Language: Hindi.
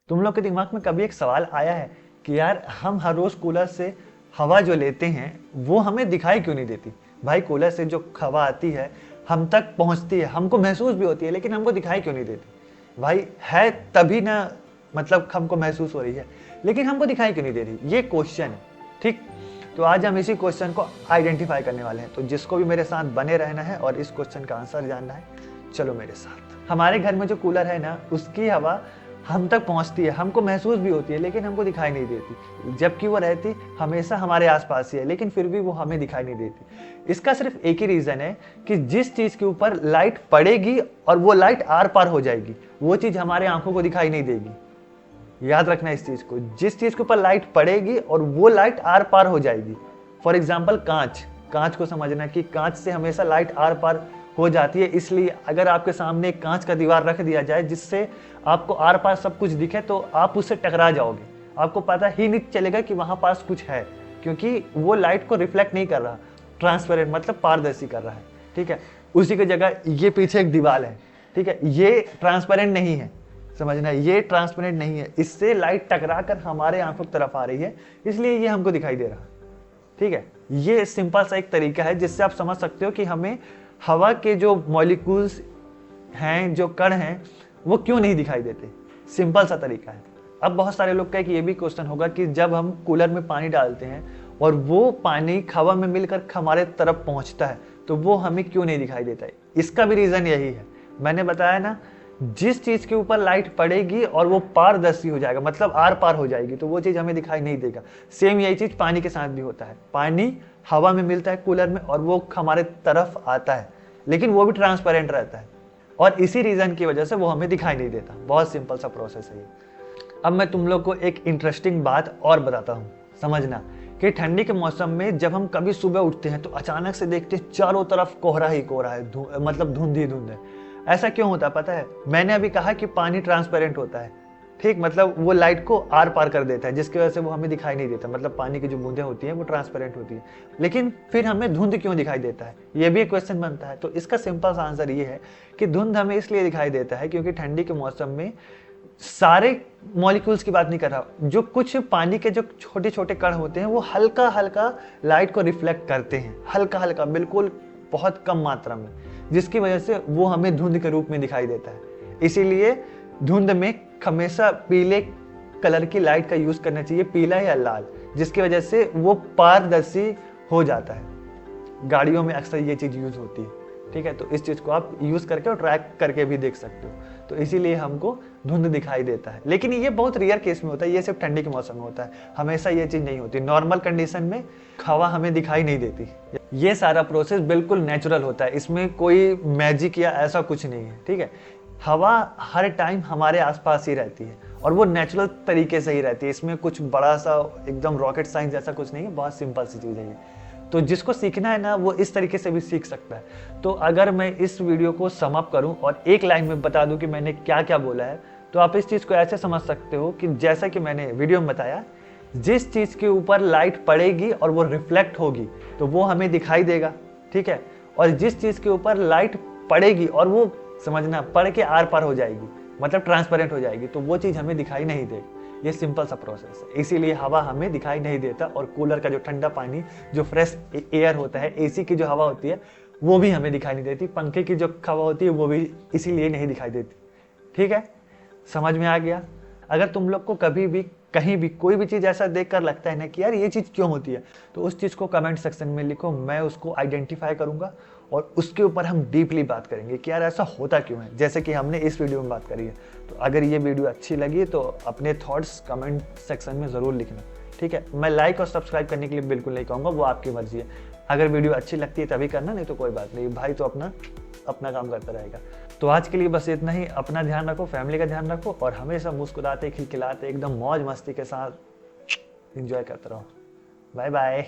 तुम लोग के दिमाग में कभी एक सवाल आया है कि यार हम हर रोज कूलर से हवा जो लेते हैं वो हमें दिखाई क्यों नहीं देती? भाई कूलर से जो हवा आती है हम तक पहुंचती है, हमको महसूस भी होती है, लेकिन हमको दिखाई क्यों नहीं देती? भाई है तभी ना, मतलब हमको महसूस हो रही है लेकिन हमको दिखाई क्यों नहीं दे रही? ये क्वेश्चन है। ठीक, तो आज हम इसी क्वेश्चन को आइडेंटिफाई करने वाले हैं। तो जिसको भी मेरे साथ बने रहना है और इस क्वेश्चन का आंसर जानना है, चलो मेरे साथ। हमारे घर में जो कूलर है ना, उसकी हवा हम तक पहुंचती है, हमको महसूस भी होती है, लेकिन हमको दिखाई नहीं देती, जबकि वो रहती हमेशा हमारे आसपास ही है, लेकिन फिर भी वो हमें दिखाई नहीं देती। इसका सिर्फ एक ही रीजन है कि जिस चीज के ऊपर लाइट पड़ेगी और वो लाइट आर पार हो जाएगी, वो चीज हमारे आंखों को दिखाई नहीं देगी। याद रखना इस चीज को, जिस चीज के ऊपर लाइट पड़ेगी और वो लाइट आर पार हो जाएगी। फॉर एग्जाम्पल कांच को समझना कि कांच से हमेशा लाइट आर पार हो जाती है। इसलिए अगर आपके सामने एक कांच का दीवार रख दिया जाए जिससे आपको आर पार सब कुछ दिखे, तो आप उससे टकरा जाओगे, आपको पता ही नहीं चलेगा कि वहां पास कुछ है, क्योंकि वो लाइट को रिफ्लेक्ट नहीं कर रहा, ट्रांसपेरेंट मतलब पारदर्शी कर रहा है। ठीक है, उसी की जगह ये पीछे एक दीवार है, ठीक है, ये ट्रांसपेरेंट नहीं है, समझना, ये ट्रांसपेरेंट नहीं है, इससे लाइट टकरा कर हमारे आंखों की तरफ आ रही है, इसलिए ये हमको दिखाई दे रहा। ठीक है, ये सिंपल सा एक तरीका है जिससे आप समझ सकते हो कि हमें हवा के जो मॉलिक्यूल्स हैं, जो कण हैं, वो क्यों नहीं दिखाई देते। सिंपल सा तरीका है। अब बहुत सारे लोग का एक ये भी क्वेश्चन होगा कि जब हम कूलर में पानी डालते हैं और वो पानी हवा में मिलकर हमारे तरफ पहुंचता है, तो वो हमें क्यों नहीं दिखाई देता है? इसका भी रीजन यही है, मैंने बताया ना, जिस चीज के ऊपर लाइट पड़ेगी और वो पारदर्शी हो जाएगा, मतलब आर पार हो जाएगी, तो वो चीज हमें दिखाई नहीं देगा। सेम यही चीज पानी के साथ भी होता है। पानी हवा में मिलता है कूलर में और वो हमारे तरफ आता है, लेकिन वो भी ट्रांसपेरेंट रहता है, और इसी रीजन की वजह से वो हमें दिखाई नहीं देता। बहुत सिंपल सा प्रोसेस है ये। अब मैं तुम लोग को एक इंटरेस्टिंग बात और बताता हूँ, समझना कि ठंडी के मौसम में जब हम कभी सुबह उठते हैं तो अचानक से देखते हैं चारों तरफ कोहरा ही कोहरा है, मतलब धुंध ही धुंध है। ऐसा क्यों होता है पता है? मैंने अभी कहा कि पानी ट्रांसपेरेंट होता है, ठीक, मतलब वो लाइट को आर पार कर देता है, जिसकी वजह से वो हमें दिखाई नहीं देता, मतलब पानी की जो बूंदें होती हैं वो ट्रांसपेरेंट होती है, लेकिन फिर हमें धुंध क्यों दिखाई देता है? ये भी एक क्वेश्चन बनता है। तो इसका सिंपल सा आंसर ये है कि धुंध हमें इसलिए दिखाई देता है क्योंकि ठंडी के मौसम में सारे मॉलिक्यूल्स की बात नहीं कर रहा, जो कुछ पानी के जो छोटे छोटे कण होते हैं वो हल्का हल्का लाइट को रिफ्लेक्ट करते हैं, हल्का हल्का, बिल्कुल बहुत कम मात्रा में, जिसकी वजह से वो हमें धुंध के रूप में दिखाई देता है। इसीलिए धुंध में हमेशा पीले कलर की लाइट का यूज करना चाहिए, पीला या लाल, जिसकी वजह से वो पारदर्शी हो जाता है। गाड़ियों में अक्सर ये चीज यूज होती है, ठीक है, तो इस चीज को आप यूज करके और ट्रैक करके भी देख सकते हो। तो इसीलिए हमको धुंध दिखाई देता है, लेकिन ये बहुत रेयर केस में होता है, ये सिर्फ ठंडी के मौसम में होता है, हमेशा ये चीज नहीं होती। नॉर्मल कंडीशन में हवा हमें दिखाई नहीं देती। ये सारा प्रोसेस बिल्कुल नेचुरल होता है, इसमें कोई मैजिक या ऐसा कुछ नहीं है। ठीक है, हवा हर टाइम हमारे आसपास ही रहती है और वो नेचुरल तरीके से ही रहती है, इसमें कुछ बड़ा सा एकदम रॉकेट साइंस जैसा कुछ नहीं है, बहुत सिंपल सी चीज़ है ये। तो जिसको सीखना है ना, वो इस तरीके से भी सीख सकता है। तो अगर मैं इस वीडियो को सम अप करूं और एक लाइन में बता दूं कि मैंने क्या क्या बोला है, तो आप इस चीज़ को ऐसे समझ सकते हो कि जैसा कि मैंने वीडियो में बताया, जिस चीज़ के ऊपर लाइट पड़ेगी और वो रिफ्लेक्ट होगी तो वो हमें दिखाई देगा, ठीक है, और जिस चीज़ के ऊपर लाइट पड़ेगी और वो, समझना, पड़ के आर पार हो जाएगी, मतलब ट्रांसपेरेंट हो जाएगी, तो वो चीज़ हमें दिखाई नहीं देगी। ये सिंपल सा प्रोसेस है, इसीलिए हवा हमें दिखाई नहीं देता, और कूलर का जो ठंडा पानी, जो फ्रेश एयर होता है, एसी की जो हवा होती है, वो भी हमें दिखाई नहीं देती, पंखे की जो हवा होती है वो भी इसीलिए नहीं दिखाई देती। ठीक है, समझ में आ गया? अगर तुम लोग को कभी भी कहीं भी कोई भी चीज़ ऐसा देखकर लगता है ना कि यार ये चीज़ क्यों होती है, तो उस चीज़ को कमेंट सेक्शन में लिखो, मैं उसको आइडेंटिफाई करूंगा और उसके ऊपर हम डीपली बात करेंगे कि यार ऐसा होता क्यों है, जैसे कि हमने इस वीडियो में बात करी है। तो अगर ये वीडियो अच्छी लगी तो अपने थॉट्स कमेंट सेक्शन में ज़रूर लिखना, ठीक है। मैं लाइक और सब्सक्राइब करने के लिए बिल्कुल नहीं कहूँगा, वो आपकी मर्जी है। अगर वीडियो अच्छी लगती है तभी करना, नहीं तो कोई बात नहीं, भाई तो अपना काम करता रहेगा। तो आज के लिए बस इतना ही। अपना ध्यान रखो, फैमिली का ध्यान रखो, और हमेशा मुस्कुराते खिलखिलाते एकदम मौज मस्ती के साथ एंजॉय करते रहो। Bye bye.